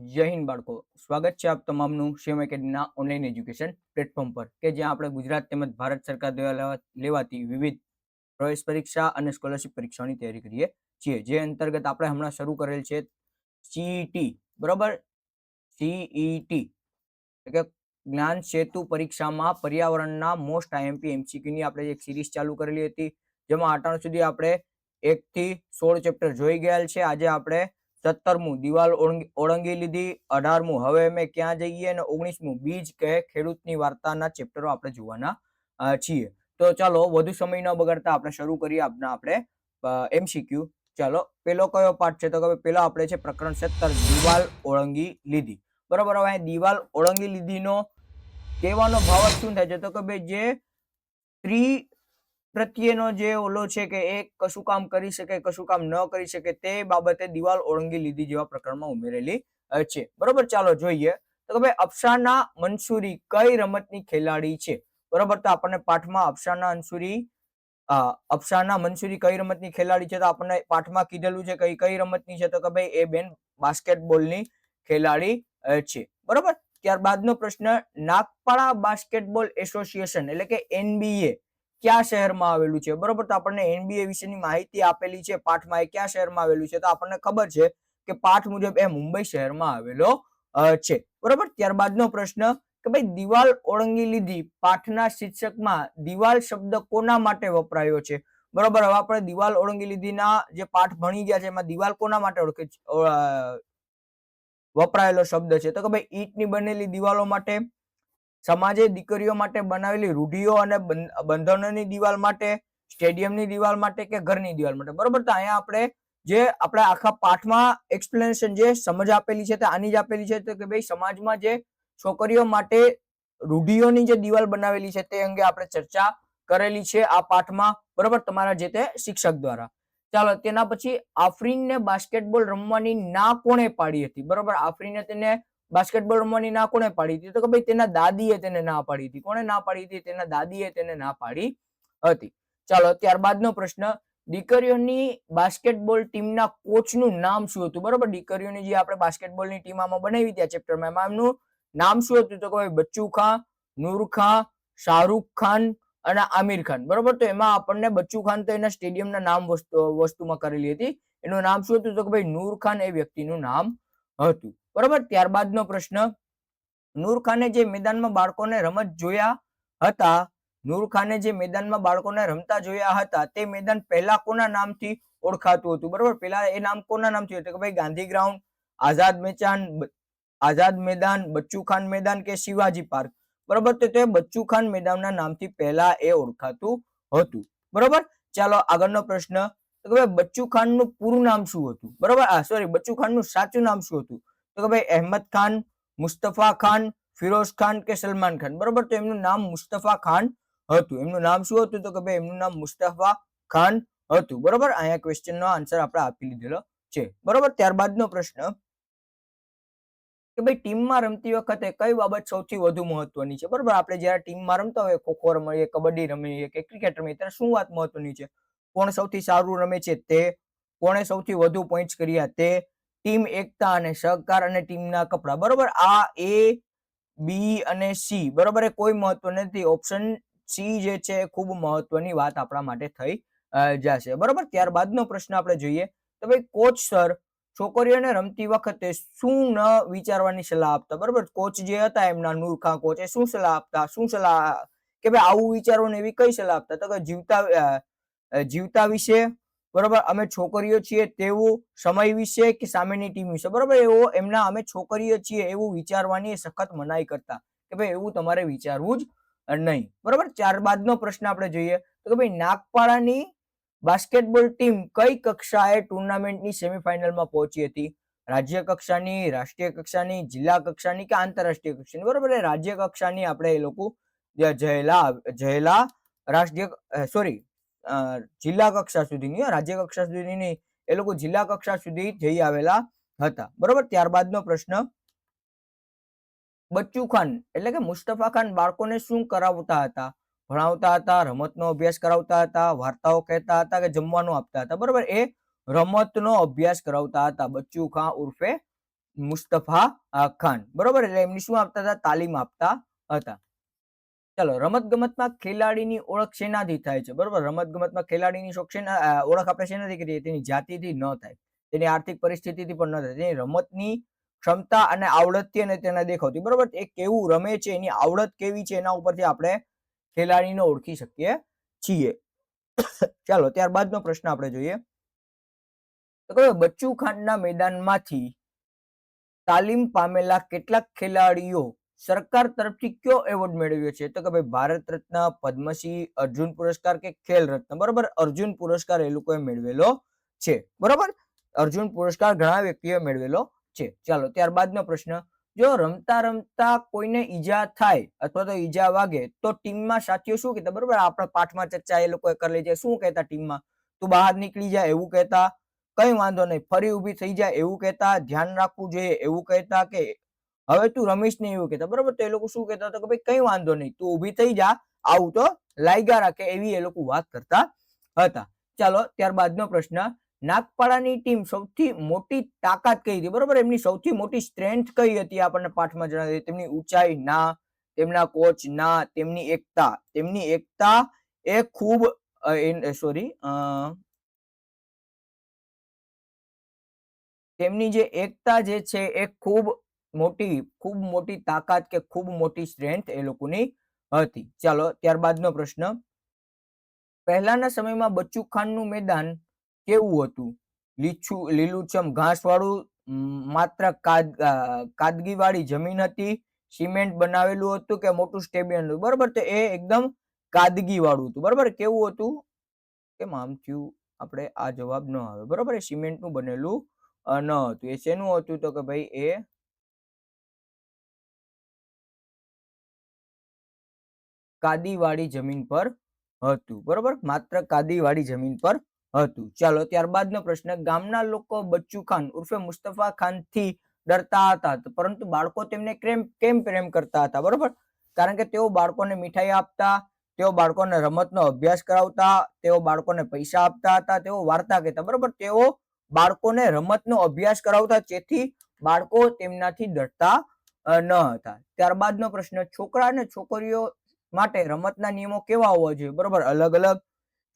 જય હિન્દ બાળકો, સ્વાગત છે આપ તમામનું સેમ એકેડમીના ઓનલાઈન એજ્યુકેશન પ્લેટફોર્મ પર કે જ્યાં આપણે ગુજરાત તેમજ ભારત સરકાર દ્વારા લેવાતી વિવિધ પ્રવેશ પરીક્ષા અને સ્કોલરશિપ પરીક્ષાઓની તૈયારી કરીએ છીએ. જે અંતર્ગત આપણે હમણાં શરૂ કરેલ છે સીઈટી, બરોબર. સીઈટી એટલે કે જ્ઞાન સેતુ પરીક્ષામાં પર્યાવરણના મોસ્ટ આઈએમપી એમસીક્યુની આપણે એક સિરીઝ ચાલુ કરેલી હતી, જેમાં અટાણ સુધી આપણે 1 થી 16 ચેપ્ટર જોઈ ગયા છે. આજે આપણે 17મું દિવાલ ઓળંગી લીધી, 18મું હવે અમે ક્યાં જઈએ અને 19મું બીજ કે ખેડૂતની વાર્તાના ચેપ્ટરો આપણે જોવાના છીએ. તો ચાલો વધુ સમય ન બગાડતા આપણે શરૂ કરીએ આપણે એમસીક્યુ. ચાલો, પેલો કયો પાઠ છે? તો કે પેલો આપણે છે પ્રકરણ 17, દિવાલ ઓળંગી લીધી. બરોબર. હવે દિવાલ ઓળંગી લીધીનો કહેવાનો ભાવ શું થાય છે? તો કે ભાઈ જે સ્ત્રી પ્રત્યેનો જે ઓલો છે કે એ કશું કામ કરી શકે, કશું કામ ન કરી શકે, તે બાબતે દિવાલ ઓળંગી લીધી જેવા પ્રકરણમાં ઉમેરેલી છે. બરોબર. ચાલો જોઈએ. તો કે ભાઈ અફસાના મંસૂરી કઈ રમતની ખેલાડી છે? બરોબર. તો આપણને પાઠમાં અફસાના મંસૂરી કઈ રમતની ખેલાડી છે? તો આપણને પાઠમાં કીધેલું છે કઈ કઈ રમતની છે? તો કે ભાઈ એ બેન બાસ્કેટબોલની ખેલાડી છે. બરોબર. ત્યારબાદનો પ્રશ્ન, નાગપાડા બાસ્કેટબોલ એસોસિએશન એટલે કે એનબીએ ક્યાં શહેરમાં આવેલું છે? બરોબર. તો આપણને એનબીએ વિશેની માહિતી આપેલી છે પાઠમાં. એ ક્યાં શહેરમાં આવેલું છે? તો આપણને ખબર છે કે પાઠ મુજબ એ મુંબઈ શહેરમાં આવેલો છે. બરોબર. ત્યારબાદનો પ્રશ્ન કે ભાઈ દિવાલ ઓળંગી લીધી પાઠના શીર્ષકમાં દિવાલ શબ્દ કોના માટે વપરાયો છે? બરોબર. હવે આપણે દિવાલ ઓળંગી લીધીના જે પાઠ ભણી ગયા છે એમાં દિવાલ કોના માટે વપરાયેલો શબ્દ છે? તો કે ભાઈ ઈંટની બનેલી દિવાલો માટે, સમાજે દીકરીઓ માટે બનાવેલી રૂઢિઓ અને બંધનોની દિવાલ માટે, સ્ટેડિયમની દિવાલ માટે કે ઘરની દિવાલ માટે? બરોબર. તો અહીંયા આપણે આખા પાઠમાં એક્સપ્લેનેશન જે સમજ આપેલી છે તે આની જ આપેલી છે. તો કે ભાઈ સમાજમાં જે છોકરીઓ માટે રૂઢિઓની જે દિવાલ બનાવેલી છે તે અંગે આપણે ચર્ચા કરેલી છે આ પાઠમાં. બરોબર. તમારા જે તે શિક્ષક દ્વારા. ચાલો, તેના પછી આફરીનને બાસ્કેટબોલ રમવાની ના કોણે પાડી હતી? બરોબર. આફરીને તેને બાસ્કેટબોલ રમવાની ના કોણે પાડી હતી? તો કે ભાઈ તેના દાદીએ તેને ના પાડી હતી. કોણે ના પાડી હતી? તેના દાદીએ તેને ના પાડી હતી. ચાલો, ત્યારબાદનો પ્રશ્ન, દીકરીઓની બાસ્કેટબોલ ટીમના કોચનું નામ શું હતું? બરોબર. દીકરીઓની જે આપણે બાસ્કેટબોલની ટીમ આમાં બનાવી હતી આ ચેપ્ટરમાં, એમાં એમનું નામ શું હતું? તો કે ભાઈ બચ્ચુ ખાન, નૂર ખાન, શાહરૂખ ખાન અને આમિર ખાન. બરોબર. તો એમાં આપણને બચ્ચુ ખાન તો એના સ્ટેડિયમના નામ વસ્તુમાં કરેલી હતી. એનું નામ શું હતું? તો કે ભાઈ નૂર ખાન એ વ્યક્તિનું નામ હતું. બરોબર. ત્યારબાદનો પ્રશ્ન, નૂર ખાને જે મેદાનમાં બાળકોને રમતા જોયા હતા તે મેદાન પહેલા કોના નામથી ઓળખાતું હતું? બરોબર. પહેલા એ નામ કોના નામથી હતું? કે ભાઈ ગાંધી ગ્રાઉન્ડ, આઝાદ મેદાન, બચ્ચુ ખાન મેદાન કે શિવાજી પાર્ક? બરોબર. તો તે બચ્ચુ ખાન મેદાનના નામથી પહેલા એ ઓળખાતું હતું. બરોબર. ચાલો, આગળનો પ્રશ્ન, તો કે ભાઈ બચ્ચુ ખાનનું પૂરું નામ શું હતું? બરોબર. બચ્ચુ ખાનનું સાચું નામ શું હતું? તો કે ભાઈ અહેમદ ખાન, મુસ્તફા ખાન, ફિરોઝ ખાન કે સલમાન ખાન? બરોબર. તો એમનું નામ મુસ્તફા ખાન હતું. એમનું નામ શું હતું? તો કે ભાઈ એમનું નામ મુસ્તફા ખાન હતું. બરોબર. અહીંયા ક્વેશ્ચનનો આન્સર આપણે આપી લીધેલો છે. બરોબર. ત્યારબાદનો પ્રશ્ન કે ભાઈ ટીમમાં રમતી વખતે કઈ બાબત સૌથી વધુ મહત્વની છે? બરોબર. આપણે જ્યારે ટીમમાં રમતા હોય, ખોખો રમીએ, કબડ્ડી રમીએ કે ક્રિકેટ રમીએ, ત્યારે શું વાત મહત્વની છે? કોણ સૌથી સારું રમે છે તે, કોણે સૌથી વધુ પોઈન્ટ્સ કર્યા તે, ટીમ એકતા અને સહકાર અને ટીમના કપડા. બરોબર. આ એ, બી અને સી બરોબર એ કોઈ મહત્વ નથી. ઓપ્શન સી જે છે એ ખૂબ મહત્વની વાત આપણા માટે થઈ જશે. બરોબર. ત્યારબાદનો પ્રશ્ન આપણે જોઈએ તો ભાઈ કોચ સર છોકરીઓને રમતી વખતે શું ન વિચારવાની સલાહ આપતા? બરોબર. કોચ જે હતા એમના નૂર ખાન કોચ એ શું સલાહ આપતા? કે ભાઈ આવું વિચારવાનું, એવી કઈ સલાહ આપતા? તો કે જીવતા વિશે, બરોબર, અમે છોકરીઓ છીએ તેવું, સમય વિશે કે સામેની ટીમ વિશે? બરોબર. એવો એમના અમે છોકરીઓ છીએ એવું વિચારવાની સખત મનાઈ કરતા કે ભાઈ એવું તમારે વિચારવું જ નહીં. બરોબર. ત્યારબાદનો પ્રશ્ન આપણે જોઈએ તો કે ભાઈ નાગપાડાની બાસ્કેટબોલ ટીમ કઈ કક્ષાએ ટુર્નામેન્ટની સેમીફાઇનલમાં પહોંચી હતી? રાજ્ય કક્ષાની, રાષ્ટ્રીય કક્ષાની, જિલ્લા કક્ષાની કે આંતરરાષ્ટ્રીય કક્ષાની? બરોબર. રાજ્ય કક્ષાની આપણે એ લોકો જિલ્લા કક્ષા સુધીની, રાજ્ય કક્ષા સુધીની એ લોકો જિલ્લા કક્ષા સુધી જઈ આવેલા હતા. બરોબર. ત્યારબાદનો પ્રશ્ન, બચ્ચુ ખાન એટલે કે મુસ્તફા ખાન બાળકોને શું કરાવતા હતા? ભણાવતા હતા, રમતનો અભ્યાસ કરાવતા હતા, વાર્તાઓ કહેતા હતા કે જમવાનું આપતા હતા? બરોબર. એ રમતનો અભ્યાસ કરાવતા હતા બચ્ચુ ખાન ઉર્ફે મુસ્તફા ખાન, બરોબર. એટલે એમની શું આપતા હતા? તાલીમ આપતા હતા. ચાલો, રમત ગમતમાં ખેલાડીની ઓળખ શેનાથી થાય છે? બરોબર, રમત ગમતમાં ખેલાડીની ઓળખ આપણે શેનાથી કરીએ? તેની જાતિથી ન થાય, તેની આર્થિક પરિસ્થિતિથી પણ ન થાય, તેની રમતની ક્ષમતા અને આવડતથી અને તેના દેખાવથી, બરોબર. એ કેવું રમે છે, એની આવડત કેવી છે, એના ઉપરથી આપણે ખેલાડીને ઓળખી શકીએ છીએ. ચાલો, ત્યારબાદનો પ્રશ્ન આપણે જોઈએ તો બચ્ચુ ખાનના મેદાનમાંથી તાલીમ પામેલા કેટલાક ખેલાડીઓ સરકાર તરફથી કયો એવોર્ડ મેળવ્યો છે? તો કે ભાઈ ભારત રત્ન, પદ્મશ્રી, અર્જુન પુરસ્કાર કે ખેલ રત્ન, બરોબર. અર્જુન પુરસ્કાર એ લોકોએ મેળવેલો છે, બરોબર. અર્જુન પુરસ્કાર ઘણા વ્યક્તિઓએ મેળવેલો છે. ચાલો, ત્યારબાદનો પ્રશ્ન, જો રમતા રમતા કોઈને ઈજા થાય અથવા તો ઈજા વાગે તો ટીમમાં સાથીઓ શું કહેતા? બરોબર, આપણા પાઠમાં ચર્ચા એ લોકોએ કરી છે. શું કહેતા ટીમમાં? તું બહાર નીકળી જાય એવું કહેતા, કઈ વાંધો નહીં, ફરી ઊભી થઈ જાય એવું કહેતા, ધ્યાન રાખવું જોઈએ એવું કહેતા, કે હવે તું રમીશ નહીં એવું કહેતા? બરોબર, તો એ લોકો શું કહેતા હતા કે ભાઈ કઈ વાંધો નહીં, તું ઊભી થઈ જા, આવું તો લાગ્યા રાખે, એવી એ લોકો વાત કરતા હતા. ચાલો, ત્યારબાદનો પ્રશ્ન, નાગપાડાની ટીમ સૌથી મોટી તાકાત કઈ હતી? બરોબર, એમની સૌથી મોટી સ્ટ્રેન્થ કઈ હતી? આપણને પાઠમાં જણાવી, તેમની ઊંચાઈ ના, તેમના કોચ ના, તેમની એકતા. તેમની એકતા એ ખૂબ તેમની જે એકતા જે છે એ ખૂબ મોટી તાકાત કે ખૂબ મોટી સ્ટ્રેન્થ એ લોકોની હતી. ચાલો, ત્યારબાદનો પ્રશ્ન, પહેલાના સમયમાં બચ્ચુ ખાનનું મેદાન કેવું હતું? લીલુંછમ ઘાસ વાળું, માત્ર કાદગી વાળી જમીન હતી, સિમેન્ટ બનાવેલું હતું કે મોટું સ્ટેડિયમ હતું? બરોબર, તો એ એકદમ કાદગી વાળું હતું. બરોબર, કેવું હતું? કેમ આમ થયું? આપણે આ જવાબ ન આવે, બરોબર. એ સિમેન્ટ નું બનેલું ન હતું. એ શેનું હતું? તો કે ભાઈ એ કાદીવાળી જમીન પર હતું, બરોબર. માત્ર કાદીવાળી જમીન પર હતું. ચાલો, ત્યારબાદનો પ્રશ્ન, ગામના લોકો બચ્ચુ ખાન ઉર્ફે મુસ્તફા ખાન થી ડરતા હતા, પરંતુ બાળકો તેમને કેમ પ્રેમ કરતા હતા? બરોબર, કારણ કે તેઓ બાળકોને મીઠાઈ આપતા, તેઓ બાળકોને રમતનો અભ્યાસ કરાવતા, તેઓ બાળકોને પૈસા આપતા હતા, તેઓ વાર્તા કહેતા, બરોબર. તેઓ બાળકોને રમતનો અભ્યાસ કરાવતા, જેથી બાળકો તેમનાથી ડરતા ન હતા. ત્યારબાદનો પ્રશ્ન, છોકરા અને છોકરીઓ માટે રમતના નિયમો કેવા હોવા જોઈએ? બરોબર, અલગ અલગ.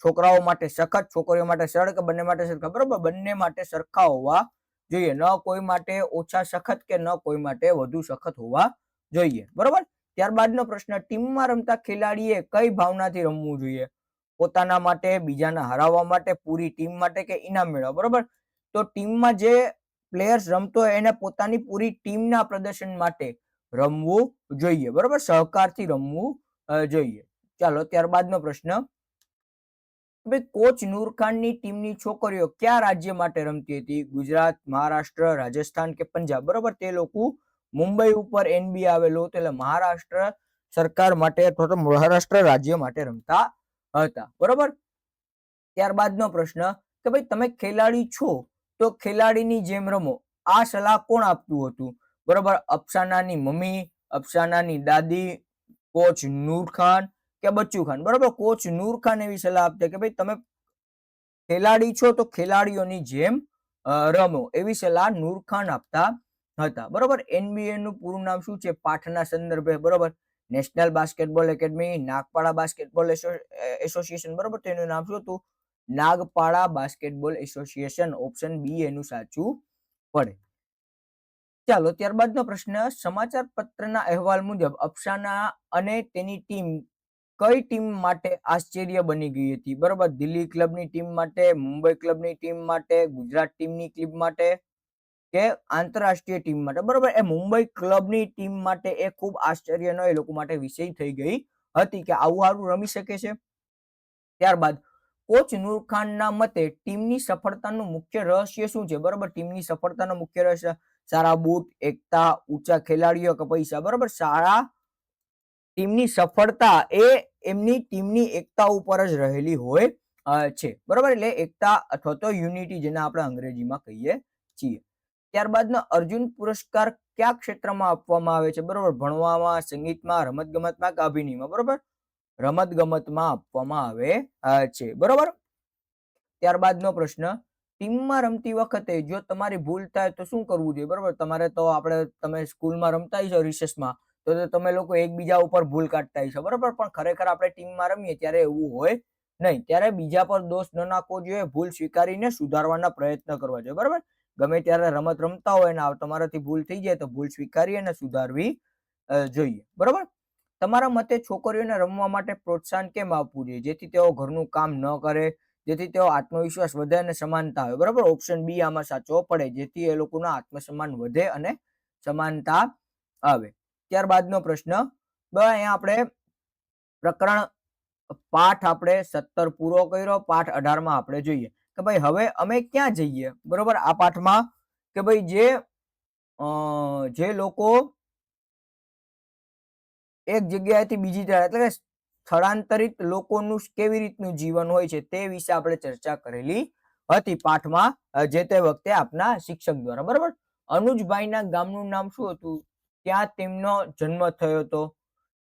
છોકરાઓ માટે સખત, છોકરીઓ માટે સરળ, કે બંને માટે સરખા? બરોબર, બંને માટે સરખા હોવા જોઈએ. ન કોઈ માટે ઓછા સખત કે ન કોઈ માટે વધુ સખત હોવા જોઈએ, બરોબર. ત્યારબાદનો પ્રશ્ન, ટીમમાં રમતા ખેલાડીએ કઈ ભાવનાથી રમવું જોઈએ? પોતાના માટે, બીજાને હરાવવા માટે, પૂરી ટીમ માટે કે ઇનામ મેળવવા? બરોબર, તો ટીમમાં જે પ્લેયર્સ રમતો હોય એને પોતાની પૂરી ટીમના પ્રદર્શન માટે રમવું જોઈએ, બરોબર. સહકારથી રમવું જોઈએ. ચાલો, ત્યારબાદનો પ્રશ્ન, ભાઈ કોચ નૂર ખાનની ટીમની છોકરીઓ કયા રાજ્ય માટે રમતી હતી? ગુજરાત, મહારાષ્ટ્ર, રાજસ્થાન કે પંજાબ? બરોબર, તે લોકો મુંબઈ ઉપર એનબી આવેલું હતું, એટલે મહારાષ્ટ્ર સરકાર માટે અથવા તો મહારાષ્ટ્ર રાજ્ય માટે રમતા હતા, બરોબર. ત્યારબાદનો પ્રશ્ન, કે ભાઈ તમે ખેલાડી છો તો ખેલાડીની જેમ રમો, આ સલાહ કોણ આપતું હતું? બરોબર, અફસાનાની મમ્મી, અફસાનાની દાદી, કોચ નૂર ખાન કે બચ્ચુ ખાન? બરોબર, કોચ નૂર ખાન એવી સલાહ આપતા કે ભાઈ તમે ખેલાડી છો તો ખેલાડીઓની જેમ રમો, એવી સલાહ નૂર ખાન આપતા હતા, બરોબર. એનબીએ નું પૂરું નામ શું છે? પાઠના સંદર્ભે, બરોબર. National basketball academy, Nagpada basketball association, બરોબર. તો એનું નામ શું હતું? Nagpada basketball association. Option B એનું સાચું પડે. ચાલો, ત્યારબાદનો પ્રશ્ન, સમાચાર પત્રના અહેવાલ મુજબ અફસાના અને તેની ટીમ કઈ ટીમ માટે આશ્ચર્ય બની ગઈ હતી? બરોબર, દિલ્હી ક્લબની ટીમ માટે, મુંબઈ ક્લબની ટીમ માટે, ગુજરાત ટીમની ટીમ માટે કે આંતરરાષ્ટ્રીય ટીમ માટે? બરોબર, એ મુંબઈ ક્લબની ટીમ માટે એ ખૂબ આશ્ચર્યનો એ લોકો માટે વિષય થઈ ગઈ હતી કે આવું સારું રમી શકે છે. ત્યારબાદ કોચ નૂર ખાનના મતે ટીમની સફળતાનું મુખ્ય રહસ્ય શું છે? બરોબર, ટીમની સફળતાનું મુખ્ય રહસ્ય સારા બૂટ, એકતા, ઊંચા ખેલાડીઓ કે પૈસા? બરોબર, સારા ટીમની સફળતા એ એમની ટીમની એકતા ઉપર જ રહેલી હોય છે, બરોબર. એટલે એકતા અથવા તો યુનિટી, જેને આપણે અંગ્રેજીમાં કહીએ છીએ. ત્યારબાદનો અર્જુન પુરસ્કાર કયા ક્ષેત્રમાં આપવામાં આવે છે? બરોબર, ભણવામાં, સંગીતમાં, રમતગમતમાં કે અભિનયમાં? બરોબર, રમતગમતમાં આપવામાં આવે છે, બરોબર. ત્યારબાદનો પ્રશ્ન, ટીમમાં રમતી વખતે જો તમારી ભૂલ થાય તો શું કરવું જોઈએ? બરોબર, તમારે તો તમે સ્કૂલમાં રમતા હશો રિસેસમાં, તો તમે લોકો એકબીજા ઉપર ભૂલ કાઢતા હશો, બરોબર, પણ ખરેખર આપણે ટીમમાં રમીએ ત્યારે એવું હોય નહીં. ત્યારે બીજા પર દોષ ન નાખવો જોઈએ, ભૂલ સ્વીકારીને સુધારવાના પ્રયત્ન કરવા જોઈએ, બરોબર. ગમે ત્યારે રમત રમતા હોય ને તમારાથી ભૂલ થઈ જાય તો ભૂલ સ્વીકારી અને સુધારવી જોઈએ, બરોબર. તમારા મતે છોકરીઓને રમવા માટે પ્રોત્સાહન કેમ આપવું જોઈએ? જેથી તેઓ ઘરનું કામ ન કરે, જેથી તેઓ આત્મવિશ્વાસ વધે અને સમાનતા આવે, બરોબર. ઓપ્શન બી આમાં સાચો પડે, જેથી એ લોકોનો આત્મસન્માન વધે અને સમાનતા આવે. ત્યારબાદનો પ્રશ્ન, અહીંયા આપણે પ્રકરણ પાઠ આપણે 17 પૂરો કર્યો. પાઠ 18 માં આપણે જોઈએ કે ભાઈ હવે અમે ક્યાં જઈએ, બરોબર. આ પાઠમાં કે ભાઈ જે લોકો એક જગ્યાએથી બીજી જગ્યાએ એટલે કે સ્થળાંતરિત લોકોનું કેવી રીતનું જીવન હોય છે તે વિશે આપણે ચર્ચા કરેલી હતી પાઠમાં જે તે વખતે આપના શિક્ષક દ્વારા, બરોબર. અનુજભાઈના ગામનું નામ શું હતું? ત્યાં તેમનો જન્મ થયો હતો.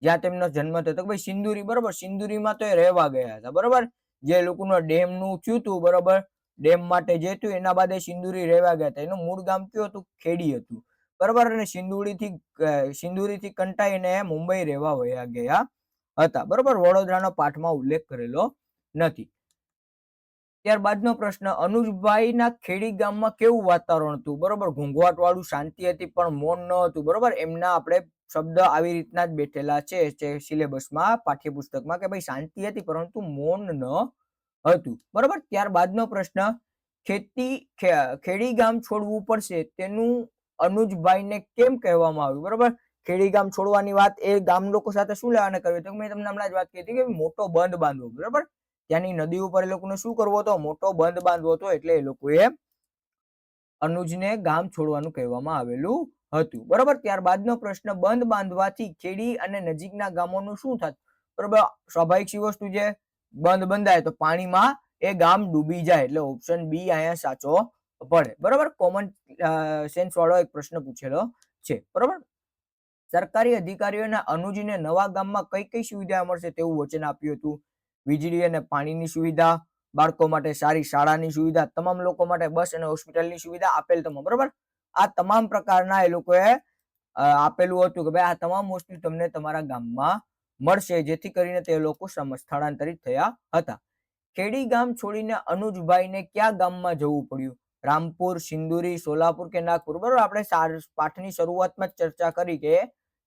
જ્યાં તેમનો જન્મ થયો હતો ભાઈ સિંદુરી, બરોબર. સિંદુરીમાં તો એ રહેવા ગયા હતા, બરોબર. જે લોકોનો ડેમનું થયું હતું, બરોબર, ડેમ માટે જે થયું એના બાદ એ સિંદુરી રહેવા ગયા હતા. એનું મૂળ ગામ કયું હતું? ખેડી હતું, બરોબર. અને સિંદુરીથી કંટાઈને મુંબઈ રહેવા વયા ગયા હતા, બરોબર. વડોદરાનો પાઠમાં ઉલ્લેખ કરેલો નથી. ત્યારબાદનો પ્રશ્ન, અનુજભાઈના ખેડી ગામમાં કેવું વાતાવરણ હતું? બરોબર, ઘોંઘાટ વાળું, શાંતિ હતી પણ મૌન ન હતું, બરોબર. એમના આપણે શબ્દ આવી રીતના જ બેઠેલા છે સિલેબસમાં, પાઠ્યપુસ્તકમાં, કે ભાઈ શાંતિ હતી પરંતુ મૌન ન હતું, બરોબર. ત્યારબાદનો પ્રશ્ન, ખેડી ગામ છોડવું પડશે તેનું અનુજભાઈને કેમ કહેવામાં આવ્યું? બરોબર. ખેડી ગામ છોડવાની વાત એ ગામ લોકો સાથે શું લેવાને કરવી? તો મેં તમને હમણાં જ વાત કરી હતી કે મોટો બંધ બાંધવો, બરોબર. ત્યાંની નદી ઉપર એ લોકોને શું કરવો હતો? મોટો બંધ બાંધવો હતો, એટલે એ લોકોએ અનુજને ગામ છોડવાનું કહેવામાં આવેલું હતું, બરોબર. ત્યારબાદનો પ્રશ્ન, બંધ બાંધવાથી ખેડી અને નજીકના ગામોનું શું થાત? બરોબર, સ્વાભાવિક સી વસ્તુ છે, બંધ બંધાય તો પાણીમાં એ ગામ ડૂબી જાય, એટલે ઓપ્શન બી અહીંયા સાચો પડે, બરોબર. કોમન સેન્સ વાળો એક પ્રશ્ન પૂછેલો છે, બરોબર. સરકારી અધિકારીઓના અનુજને નવા ગામમાં કઈ કઈ સુવિધા મળશે તેવું વચન આપ્યું હતું? વીજળી અને પાણીની સુવિધા, બાળકો માટે સારી શાળાની સુવિધા, તમામ લોકો માટે બસ અને હોસ્પિટલની સુવિધા આપેલ તમામ, બરોબર. આ તમામ પ્રકારના એ લોકોએ આપેલું હતું કે ભાઈ આ તમામ વસ્તુ તમને તમારા ગામમાં મળશે, જેથી કરીને તે લોકો સ્થળાંતરિત થયા હતા. ખેડી ગામ છોડીને અનુજભાઈને કયા ગામમાં જવું પડ્યું? રામપુર, સિંદુરી, સોલાપુર કે નાગપુર, બરોબર. આપણે પાઠની શરૂઆતમાં જ ચર્ચા કરી કે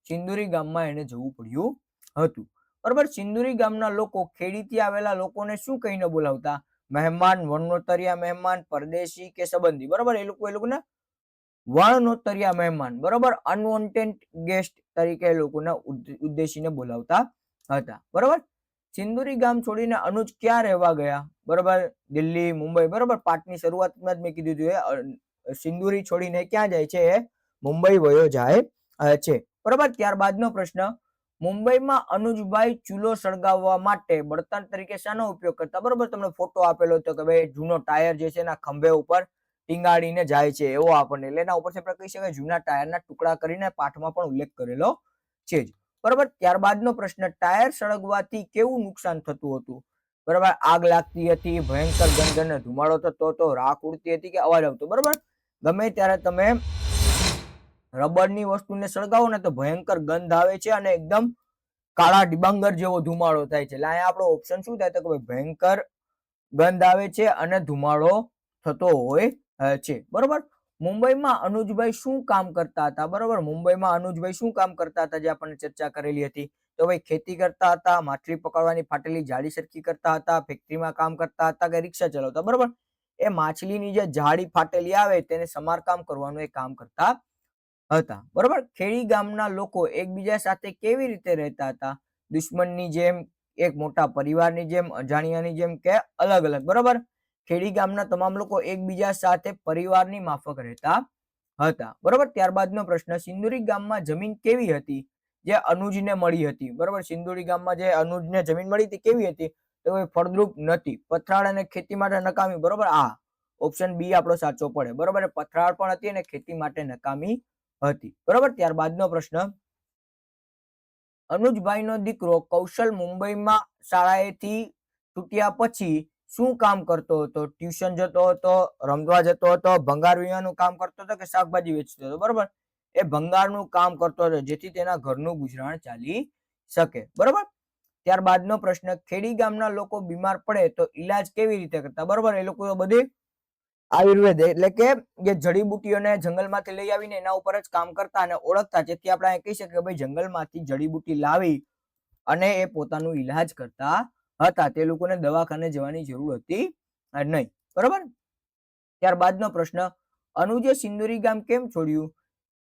સિંદુરી ગામમાં એને જવું પડ્યું હતું, બરોબર. સિંદુરી ગામના લોકો ખેડીથી આવેલા લોકોને શું કહીને બોલાવતા? મહેમાન, વણનોતરિયા મહેમાન, પરદેશી કે સંબંધી, બરોબર. એ લોકોને વણનોતરિયા મહેમાન, બરોબર, અનવોન્ટેડ ગેસ્ટ તરીકે એ લોકોને ઉદ્દેશીને બોલાવતા હતા, બરોબર. સિંદુરી ગામ છોડીને અનુજ ક્યાં રહેવા ગયા? બરોબર, દિલ્હી, મુંબઈ, બરોબર. પાઠની શરૂઆતમાં જ મેં કીધું હતું સિંદુરી છોડીને ક્યાં જાય છે? મુંબઈ વયો જાય છે, બરોબર. ત્યારબાદનો પ્રશ્ન, મુંબઈમાં અનુજભાઈ ચૂલો સળગાવવા માટે બળતણ તરીકે શાનો ઉપયોગ કરતા? બરોબર, તમને ફોટો આપેલો હતો કે ભાઈ જૂનો ટાયર જે છે એના ખંભે ઉપર ટીંગાડીને જાય છે એવો આપણને, એટલે એના ઉપરથી આપણે કહી શકાય જૂના ટાયરના ટુકડા કરીને પાઠમાં પણ ઉલ્લેખ કરેલો છે જ, બરોબર. ત્યારબાદનો પ્રશ્ન, ટાયર સળગવાથી કેવું નુકસાન થતું હતું? બરોબર, આગ લાગતી હતી, ભયંકર ગંધ અને ધુમાડો થતો હતો, રાખ ઉડતી હતી કે અવાજ આવતો? બરોબર, ગમે ત્યારે તમે રબરની વસ્તુને સળગાવો ને તો ભયંકર ગંધ આવે છે અને એકદમ કાળા ડિબાંગર જેવો ધુમાડો થાય છે, એટલે અહીંયા આપણો ઓપ્શન શું થાય તો કે ભયંકર ગંધ આવે છે અને ધુમાડો થતો હોય છે, બરોબર. મુંબઈમાં અનુજભાઈ શું કામ કરતા હતા? બરોબર, મુંબઈમાં અનુજભાઈ શું કામ કરતા હતા જે આપણને ચર્ચા કરેલી હતી? તો ભાઈ ખેતી કરતા હતા, માછલી પકડવાની ફાટેલી જાળી સરખી કરતા હતા, ફેક્ટરીમાં કામ કરતા હતા કે રિક્ષા ચલાવતા? બરોબર, એ માછલીની જે જાળી ફાટેલી આવે તેને સમારકામ કરવાનું એ કામ કરતા હતા, બરોબર. ખેડી ગામના લોકો એકબીજા સાથે કેવી રીતે રહેતા હતા? દુશ્મનની જેમ, એક મોટા પરિવારની જેમ, અજાણ્યાની જેમ કે અલગ અલગ? બરોબર, ખેડી ગામના તમામ લોકો એકબીજા સાથે પરિવારની માફક રહેતા હતા, બરોબર. ત્યારબાદનો પ્રશ્ન, સિંદુરી ગામમાં જમીન કેવી હતી જે અનુજને મળી હતી? બરોબર, સિંદુરી ગામમાં જે અનુજને જમીન મળી હતી કેવી હતી? તો ફળદ્રુપ નથી, પથરાળ અને ખેતી માટે નકામી, બરોબર. આ ઓપ્શન બી આપણો સાચો પડે, બરોબર. પથરાળ પણ હતી અને ખેતી માટે નકામી હતી, બરોબર. ત્યારબાદનો પ્રશ્ન, અનુજભાઈનો દીકરો કૌશલ મુંબઈમાં શાળાએથી છૂટ્યા પછી શું કામ કરતો હતો? ટ્યુશન જતો હતો, રમવા જતો હતો, ભંગાર વીણવાનું કામ કરતો હતો કે શાકભાજી વેચતો હતો? બરોબર, એ ભંગારનું કામ કરતો હતો, જેથી તેના ઘરનું ગુજરાન ચાલી શકે. બરોબર. ત્યારબાદનો પ્રશ્ન, ખેડી ગામના લોકો બીમાર પડે તો ઈલાજ કેવી રીતે કરતા? બરોબર, એ લોકો બધી આયુર્વેદ એટલે કે જે જડીબુટ્ટીઓને જંગલમાંથી લઈ આવીને એના ઉપર જ કામ કરતા અને ઓળખતા, જેથી આપણે કહી શકીએ કે ભાઈ જંગલમાંથી જડીબુટ્ટી લાવી અને એ પોતાનું ઈલાજ કરતા હતા. તે લોકોને દવાખાને જવાની જરૂર હતી નહીં. બરોબર. ત્યારબાદનો પ્રશ્ન, અનુજે સિંદુરી ગામ કેમ છોડ્યું?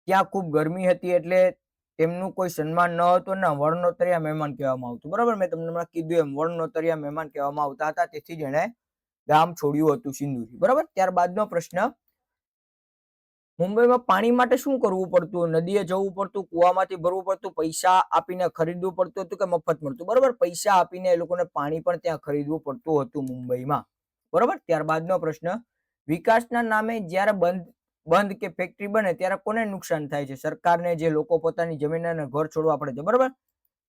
ત્યાં ખૂબ ગરમી હતી એટલે તેમનું કોઈ સન્માન ન હતું ને વર્ણોત્તરીય મહેમાન કહેવામાં આવતું. બરોબર, મેં તમને કીધું એમ વર્ણોત્તરીય મહેમાન કહેવામાં આવતા હતા, તેથી જ એને ગામ છોડ્યું હતું સિંદુરી. બરોબર. ત્યારબાદનો પ્રશ્ન, મુંબઈમાં પાણી માટે શું કરવું પડતું? નદીએ જવું પડતું, કુવામાંથી ભરવું પડતું, પૈસા આપીને ખરીદવું પડતું હતું કે મફત મળતું? બરોબર, પૈસા આપીને એ લોકોને પાણી પણ ત્યાં ખરીદવું પડતું હતું મુંબઈમાં. બરોબર. ત્યારબાદનો પ્રશ્ન, વિકાસના નામે જ્યારે બંધ કે ફેક્ટરી બને ત્યારે કોને નુકસાન થાય છે? સરકારને, જે લોકો પોતાની જમીન અને ઘર છોડવા પડે છે. બરોબર,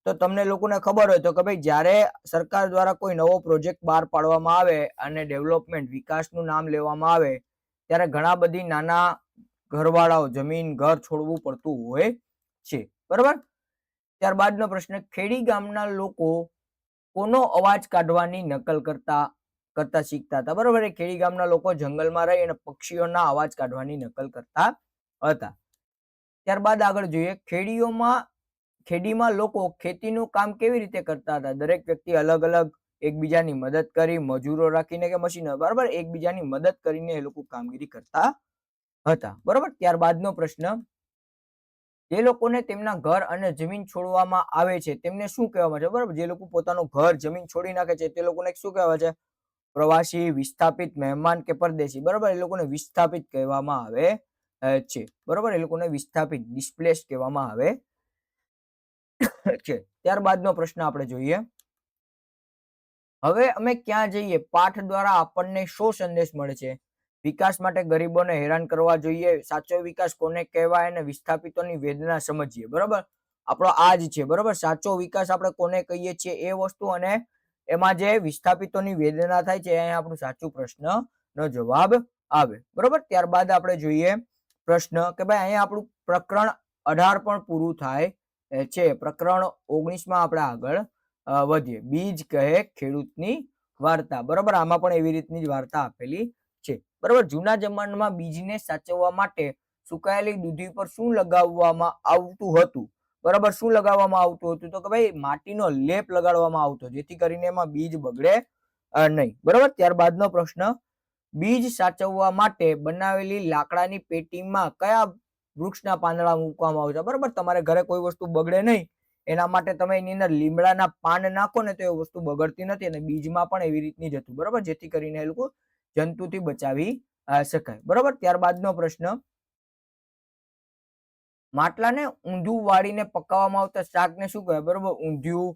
તો તમને લોકોને ખબર હોય તો કે ભાઈ જ્યારે સરકાર દ્વારા કોઈ નવો પ્રોજેક્ટ બહાર પાડવામાં આવે અને ડેવલપમેન્ટ વિકાસનું નામ લેવામાં આવે ત્યારે ઘણા બધી નાના ઘરવાળાઓ જમીન ઘર છોડવું પડતું હોય છે. બરોબર. ત્યારબાદનો પ્રશ્ન, ખેડી ગામના લોકો કોનો અવાજ કાઢવાની નકલ કરતા શીખતા હતા? બરોબર, ખેડી ગામના લોકો જંગલમાં રહી અને પક્ષીઓના અવાજ કાઢવાની નકલ કરતા હતા. ત્યારબાદ આગળ જોઈએ, ખેડીમાં લોકો ખેતીનું કામ કેવી રીતે કરતા હતા? દરેક વ્યક્તિ અલગ અલગ એકબીજાની મદદ કરી, મજૂરો રાખીને કે મશીનો, બરાબર, એકબીજાની મદદ કરીને એ લોકો કામગીરી કરતા હતા. બરોબર. ત્યારબાદનો પ્રશ્ન, જે લોકોને તેમના ઘર અને જમીન છોડવામાં આવે છે તેમને શું કહેવામાં આવે છે? બરાબર, જે લોકો પોતાનું ઘર જમીન છોડી નાખે છે તે લોકોને શું કહેવાય છે? પ્રવાસી, વિસ્થાપિત, મહેમાન કે પરદેશી. બરોબર, એ લોકોને વિસ્થાપિત કહેવામાં આવે છે. બરોબર, એ લોકોને વિસ્થાપિત, ડિસ્પ્લેસ કહેવામાં આવે છે. ત્યારબાદનો પ્રશ્ન આપણે જોઈએ, હવે અમે ક્યાં જઈએ પાઠ દ્વારા આપણને શો સંદેશ મળે છે? વિકાસ માટે ગરીબોને હેરાન કરવા જોઈએ, સાચો વિકાસ કોને કહેવાય અને વિસ્થાપિતોની વેદના સમજીએ. બરોબર, આપણો આ જ છે. બરોબર, સાચો વિકાસ આપણે કોને કહીએ છીએ એ વસ્તુ અને એમાં જે વિસ્થાપિતોની વેદના થાય છે અહીંયા આપણું સાચું પ્રશ્નનો જવાબ આવે. બરોબર. ત્યારબાદ આપણે જોઈએ પ્રશ્ન કે ભાઈ અહીંયા આપણું પ્રકરણ 18 પણ પૂરું થાય છે. પ્રકરણ 19 માં આપણે આગળ વધીએ. બીજ કહે ખેડૂતની વાર્તા. બરોબર, આમાં પણ એવી રીતની જ વાર્તા આપેલી છે. બરોબર, જૂના જમાનામાં બીજને સાચવવા માટે સુકાયેલી દૂધી પર શું લગાવવામાં આવતું હતું? બરાબર, શું લગાવવામાં આવતું હતું? તો કે ભાઈ માટીનો લેપ લગાડવામાં આવતો, જેથી કરીને એમાં બીજ બગડે નહીં. બરોબર. ત્યારબાદનો પ્રશ્ન, બીજ સાચવવા માટે બનાવેલી લાકડાની પેટીમાં કયા વૃક્ષના પાંદડા મૂકવામાં આવે છે? બરોબર, તમારે ઘરે કોઈ વસ્તુ બગડે નહીં એના માટે તમે એની અંદર લીમડાના પાન નાખો ને તો એ વસ્તુ બગડતી નથી, અને બીજમાં પણ એવી રીતની જ હતું. બરોબર, જેથી કરીને એ લોકો જંતુથી બચાવી શકાય. બરોબર. ત્યારબાદનો પ્રશ્ન, માટલાને ઊંધું વાળીને પકાવવામાં આવતા શાકને શું કહેવાય? બરોબર, ઊંધિયું,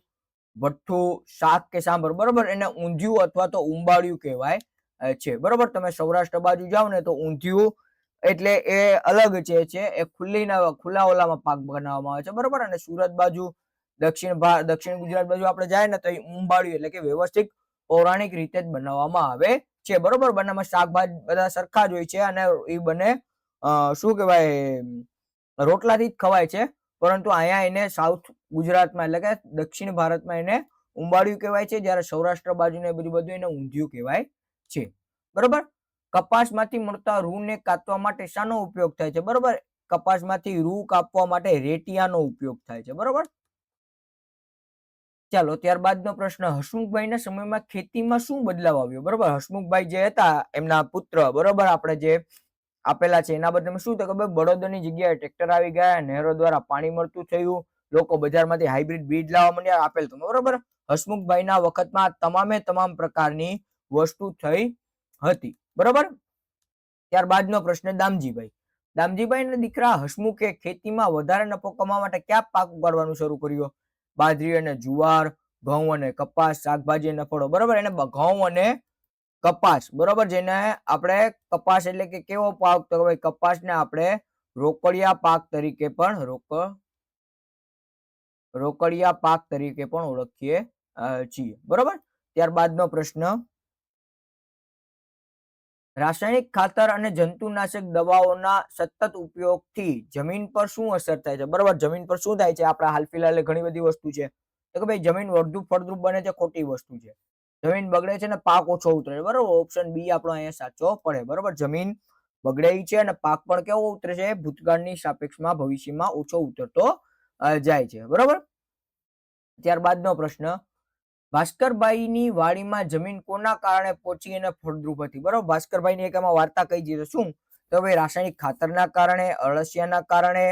ભઠ્ઠું, શાક કે સાંભર. બરોબર, એને ઊંધિયું અથવા તો ઉંબાડિયું કહેવાય છે. બરોબર, તમે સૌરાષ્ટ્ર બાજુ જાઓ ને તો ઊંધિયું એટલે એ અલગ છે, એ ખુલ્લા ઓલામાં પાક બનાવવામાં આવે છે. બરોબર, અને સુરત બાજુ, દક્ષિણ ગુજરાત બાજુ આપણે જાય ને તો એ ઉંબાડિયું એટલે કે વ્યવસ્થિત પૌરાણિક રીતે જ બનાવવામાં આવે છે. બરોબર, બંનેમાં શાકભાજી બધા સરખા જ હોય છે અને એ બને શું કહેવાય રોટલાથી જ ખવાય છે, પરંતુ અહીંયા એને સાઉથ ગુજરાતમાં એટલે કે દક્ષિણ ભારતમાં એને ઉંબાડિયું કહેવાય છે, જ્યારે સૌરાષ્ટ્ર બાજુ ને બધું એને ઊંધિયું કહેવાય છે. બરોબર. કપાસમાંથી મળતા રૂને કાતવા માટે શાનો ઉપયોગ થાય છે? બરોબર, કપાસમાંથી રૂ કાપવા માટે રેટિયાનો ઉપયોગ થાય છે. બરોબર. ચાલો ત્યારબાદનો પ્રશ્ન, હસમુખભાઈના સમયમાં ખેતીમાં શું બદલાવ આવ્યો? બરોબર, હસમુખભાઈ જે હતા એમના પુત્ર, બરોબર, આપણે જે આપેલા છે એના બદલામાં શું થયું? બળદોની જગ્યાએ ટ્રેક્ટર આવી ગયા, નહેરો દ્વારા પાણી મળતું થયું, લોકો બજારમાંથી હાઇબ્રિડ બીજ લાવવા માંડ્યા, આપેલ તો બરોબર. હસમુખભાઈના વખતમાં તમામે તમામ પ્રકારની વસ્તુ થઈ હતી. બરોબર. ત્યારબાદનો પ્રશ્ન, દામજીભાઈના દીકરા હસમુખે ખેતીમાં વધારે નફો કમાવા માટે કયા પાક ઉગાડવાનું શરૂ કર્યું? બાજરી અને જુવાર, ઘઉં અને કપાસ, શાકભાજી અને ફળો. બરોબર, એને ઘઉં અને કપાસ, બરોબર, જેને આપણે કપાસ એટલે કે કેવો પાક? તો ભાઈ કપાસને આપણે રોકડિયા પાક તરીકે પણ ઓળખીએ છીએ. બરોબર. ત્યારબાદનો પ્રશ્ન, રાસાયણિક ખાતર અને જંતુનાશક દવાઓના સતત ઉપયોગથી જમીન પર શું અસર થાય છે? બરોબર, જમીન પર શું થાય છે? આપણે હાલ ફિલહાલ ઘણી બધી વસ્તુ છે તો કે ભાઈ જમીન વધુ ફળદ્રુપ બને છે, ખોટી વસ્તુ છે. જમીન બગડે છે ને પાક ઓછો ઉતરે છે. બરોબર, ઓપ્શન બી આપણો અહીંયા સાચો પડે. બરોબર, જમીન બગડે છે અને પાક પણ કેવો ઉતરે છે? ભૂતકાળની સાપેક્ષમાં ભવિષ્યમાં ઓછો ઉતરતો જાય છે. બરોબર, ત્યારબાદનો પ્રશ્ન, ભાસ્કરભાઈની વાડીમાં જમીન કોના કારણે પોચી અને ફળદ્રુપ હતી? બરોબર, ભાસ્કરભાઈની એક આમાં વાર્તા કહી દીધો. શું? તો ભાઈ રાસાયણિક ખાતરના કારણે, અળસિયાના કારણે,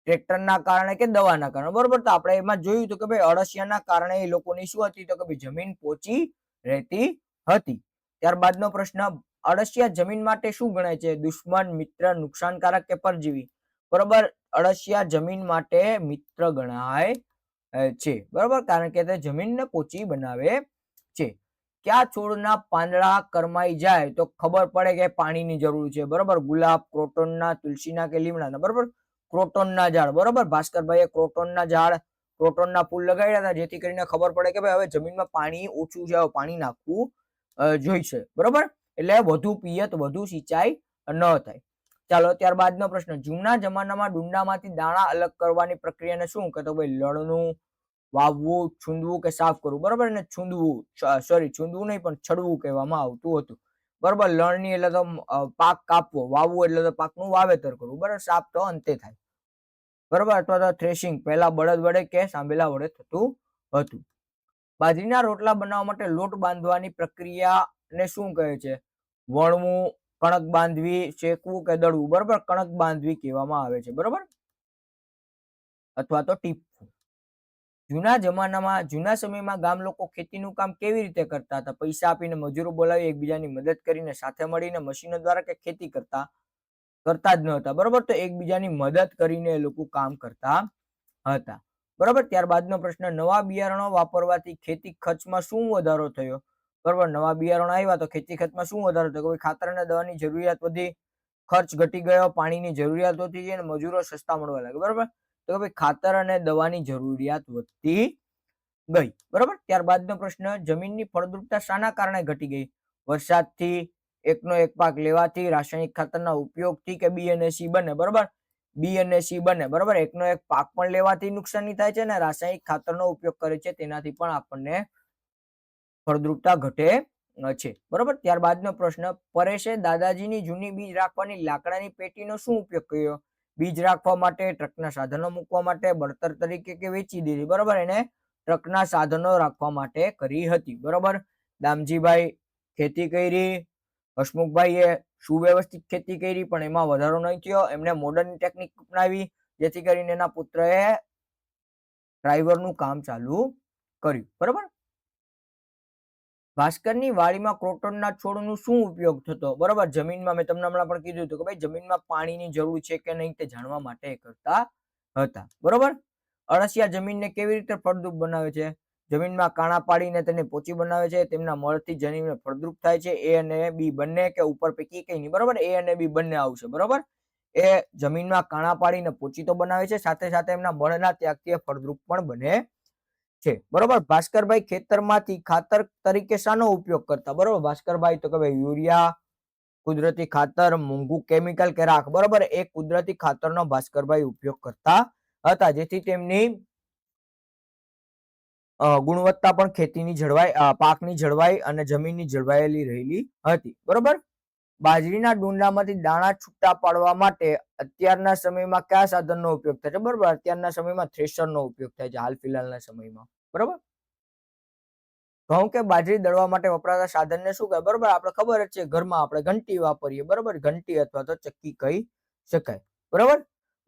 ટ્રેક્ટરના કારણે કે દવાના કારણે. બરોબર, તો આપણે એમાં જોયું હતું કે ભાઈ અળસિયાના કારણે એ લોકોની શું હતી? તો કે ભાઈ જમીન પોચી રહેતી હતી. ત્યારબાદનો પ્રશ્ન, અળસિયા જમીન માટે શું ગણાય છે? દુશ્મન, મિત્ર, નુકસાનકારક કે પરજીવી? બરોબર, અળસિયા જમીન માટે મિત્ર ગણાય છે. બરોબર, કારણ કે તે જમીનને પોચી બનાવે છે. કયા છોડના પાંદડા કરમાઈ જાય તો ખબર પડે કે પાણીની જરૂર છે? બરોબર, ગુલાબ, ક્રોટોનના, તુલસીના કે લીમડાના? બરોબર, ક્રોટોનના ઝાડ. બરોબર, ભાસ્કરભાઈએ ક્રોટોનના ઝાડ, ક્રોટોનના ફૂલ લગાડ્યા હતા જેથી કરીને ખબર પડે કે ભાઈ હવે જમીનમાં પાણી ઓછું છે, પાણી નાખવું જોઈશે. બરોબર, એટલે વધુ પિયત, વધુ સિંચાઈ ન થાય. ચાલો, ત્યારબાદનો પ્રશ્ન, જૂના જમાનામાં ડુંડામાંથી દાણા અલગ કરવાની પ્રક્રિયાને શું કહેતો? ભાઈ લણવું, વાવવું, છૂંદવું કે સાફ કરવું? બરોબર, ને છૂંદવું, સોરી છૂંદવું નહીં પણ છડવું કહેવામાં આવતું હતું. બરોબર, લણણી એટલે તો પાક કાપવો, વાવવું એટલે તો પાકનું વાવેતર કરવું. બરોબર, સાફ તો અંતે થાય. બરોબર, અથવા તો થ્રેશિંગ પહેલા બળદ વડે કે સાંભેલા વડે થતું હતું. બાજરીના રોટલા બનાવવા માટે લોટ બાંધવાની પ્રક્રિયાને શું કહે છે? વણવું, કણક બાંધવી, શેકવું કે દળવું? બરોબર, કણક બાંધવી કહેવામાં આવે છે. બરોબર, અથવા તો ટીપવું. જૂના સમયમાં ગામ લોકો ખેતીનું કામ કેવી રીતે કરતા હતા? પૈસા આપીને, મજૂરો બોલાવી, એકબીજાની મદદ કરીને, સાથે મળીને, મશીનો દ્વારા કે ખેતી કરતા જ ન હતા. બરોબર, તો એકબીજાની મદદ કરીને એ લોકો કામ કરતા હતા. બરોબર, ત્યારબાદનો પ્રશ્ન, નવા બિયારણો વાપરવાથી ખેતી ખર્ચમાં શું વધારો થયો? બરોબર, નવા બિયારણો આવ્યા તો ખેતી ખર્ચમાં શું વધારો થયો? ખાતર અને દવાની જરૂરિયાત વધી, ખર્ચ ઘટી ગયો, પાણીની જરૂરિયાત વધી ગઈ અને મજૂરો સસ્તા મળવા લાગ્યા. બરોબર, તો ભાઈ ખાતર અને દવાની જરૂરિયાત વધતી ગઈ. બરોબર, ત્યારબાદનો પ્રશ્ન, જમીનની ફળદ્રુપતા શાના કારણે ઘટી ગઈ? વરસાદથી, એકનો એક પાક લેવાથી, રાસાયણિક ખાતરના ઉપયોગથી કે બી અને સી બંને? બરોબર, બી અને સી બંને. બરોબર, એકનો એક પાક પણ લેવાથી નુકસાની થાય છે અને રાસાયણિક ખાતરનો ઉપયોગ કરે છે તેનાથી પણ આપણને ફળદ્રુપતા ઘટે છે. બરોબર, ત્યારબાદનો પ્રશ્ન, પરેશે દાદાજીની જૂની બીજ રાખવાની લાકડાની પેટીનો શું ઉપયોગ કર્યો? બીજ રાખવા માટે, ટ્રકના સાધનો મૂકવા માટે, બળતર તરીકે કે વેચી દીધી? બરોબર, એને ટ્રકના સાધનો રાખવા માટે કરી હતી. બરોબર, દામજીભાઈ ખેતી કરી, હસમુખભાઈએ સુવ્યવસ્થિત ખેતી કરી પણ એમાં વધારો નહીં થયો. એમને મોડર્ન ટેકનિક અપનાવી જેથી કરીને એના પુત્રએ ડ્રાઈવરનું કામ ચાલુ કર્યું. બરોબર, ભાસ્કરની વાડીમાં ક્રોટોનના છોડનો શું ઉપયોગ થતો? બરોબર, જમીનમાં મેં તમને હમણાં પણ કીધું હતું કે ભાઈ જમીનમાં પાણીની જરૂર છે કે નહીં તે જાણવા માટે કરતા હતા. બરોબર, અળસિયા જમીનને કેવી રીતે ફળદ્રુપ બનાવે છે? જમીનમાં કાણા પાડીને તેને પોચી બનાવે છે. તેમના મળથી જમીન ફળદ્રુપ થાય છે. એ અને બી બંને કે ઉપર પૈકી કઈ નહીં? બરોબર, એ અને બી બંને આવશે. બરોબર, એ જમીનમાં કાણા પાડીને પોચી તો બનાવે છે, સાથે સાથે એમના મળના ત્યાગથી ફળદ્રુપ પણ બને છે. બરોબર, ભાસ્કરભાઈ ખેતરમાંથી ખાતર તરીકે શાનો ઉપયોગ કરતા? બરોબર, ભાસ્કરભાઈ તો કે ભાઈ યુરિયા, કુદરતી ખાતર, મોંઘું કેમિકલ કે રાખ? બરોબર, એ કુદરતી ખાતરનો ભાસ્કરભાઈ ઉપયોગ કરતા હતા જેથી તેમની ગુણવત્તા પણ ખેતીની જળવાઈ, પાકની જળવાઈ અને જમીનની જળવાયેલી રહેલી હતી. બરોબર, બાજરીના ડુંડામાંથી દાણા છૂટા પાડવા માટે અત્યારના સમયમાં કયા સાધનનો ઉપયોગ થાય છે? બરોબર, અત્યારના સમયમાં થ્રેશરનો ઉપયોગ થાય છે હાલ ફિલહાલના સમયમાં. બરોબર, ઘઉં કે બાજરી દળવા માટે વપરાતા સાધનને શું કહે? બરોબર, આપણે ખબર જ છે, ઘરમાં આપણે ઘંટી વાપરીએ. બરોબર, ઘંટી અથવા તો ચક્કી કહી શકાય. બરોબર,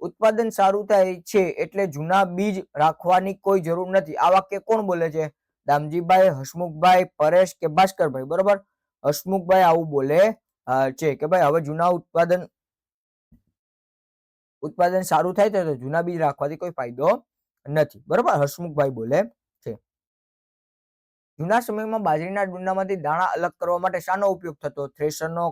ઉત્પાદન સારું થાય છે એટલે જૂના બીજ રાખવાની કોઈ જરૂર નથી. આ વાક્ય કોણ બોલે છે? દામજીભાઈ, હસમુખભાઈ, પરેશ કે ભાસ્કરભાઈ? બરોબર, હસમુખભાઈ આવું બોલે છે કે ભાઈ હવે જૂના ઉત્પાદન સારું થાય તો જૂના બીજ રાખવાથી કોઈ ફાયદો નથી. બરોબર, હસમુખભાઈ બોલે છે. જૂના સમયમાં બાજરીના ડુંડામાંથી દાણા અલગ કરવા માટે શાનો ઉપયોગ થતો? થ્રેશરનો,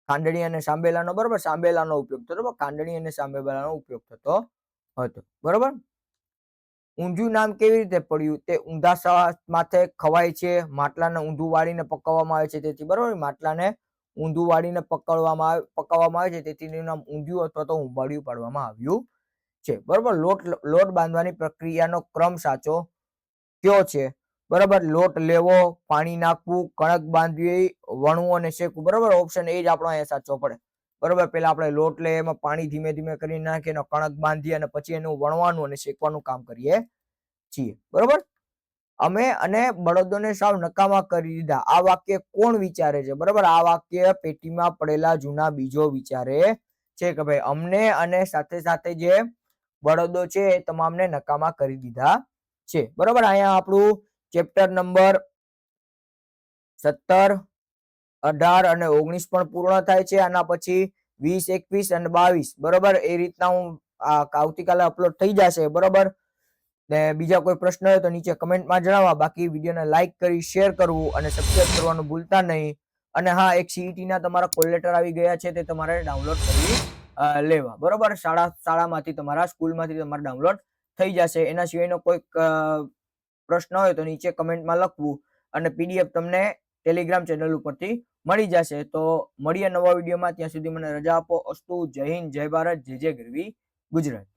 ખાંડણી અને સાંભેલાનો? બરોબર, સાંભેલાનો ઉપયોગ થતો. ખાંડણી અને સાંભેલાનો ઉપયોગ થતો હતો. બરોબર, ઊંધું નામ કેવી રીતે પડ્યું? તે ઊંધા માથે ખવાય છે, માટલાને ઊંધું વાળીને પકવવામાં આવે છે તેથી. બરોબર, માટલાને ઊંધું વાળીને પકવવામાં આવે છે, તેથી તેનું નામ ઊંધિયું અથવા તો ઉંબાડિયું પાડવામાં આવ્યું છે. બરોબર. લોટ બાંધવાની પ્રક્રિયાનો ક્રમ સાચો કયો છે? બરાબર. લોટ લેવો, પાણી નાખવું, કણક બાંધવી, વણવું અને શેકવું. બરાબર. ઓપ્શન એ જ આપણો અહીંયા સાચો પડે. બરાબર. પેલા આપણે લોટ લઈએ, એમાં પાણી ધીમે ધીમે કરીને નાખીએ, એનો કણક બાંધીએ અને પછી એનું વણવાનું અને શેકવાનું કામ કરીએ છીએ. બરાબર. અમે અને બળદોને સાવ નકામા કરી દીધા, આ વાક્ય કોણ વિચારે છે? બરાબર. આ વાક્ય પેટીમાં પડેલા જૂના બીજો વિચારે છે કે ભાઈ અમને અને સાથે સાથે જે બળદો છે એ તમામને નકામા કરી દીધા છે. બરાબર. અહીંયા આપણું ચેપ્ટર નંબર 17, 18 અને 19 પણ પૂર્ણ થાય છે. આના પછી 20, 21 અને 22 બરાબર એ રીતના હું આવતીકાલે અપલોડ થઈ જશે. બરાબર. ને બીજા કોઈ પ્રશ્ન હોય તો નીચે કમેન્ટમાં જણાવવા. બાકી વિડીયોને લાઈક કરી, શેર કરવું અને સબસ્ક્રાઇબ કરવાનું ભૂલતા નહીં. અને હા, એક સીઈટીના તમારા કોલ લેટર આવી ગયા છે, તે તમારે ડાઉનલોડ કરી લેવા. બરોબર. શાળામાંથી, તમારા સ્કૂલમાંથી તમારે ડાઉનલોડ થઈ જશે. એના સિવાયનો કોઈક પ્રશ્ન હોય તો નીચે કમેન્ટમાં લખવું અને પીડીએફ તમને ટેલિગ્રામ ચેનલ ઉપરથી મળી જશે. તો મળીએ નવા વિડીયોમાં. ત્યાં સુધી મને રજા આપો. અસ્તુ. જય હિન્દ, જય ભારત, જય જય ગરવી ગુજરાત.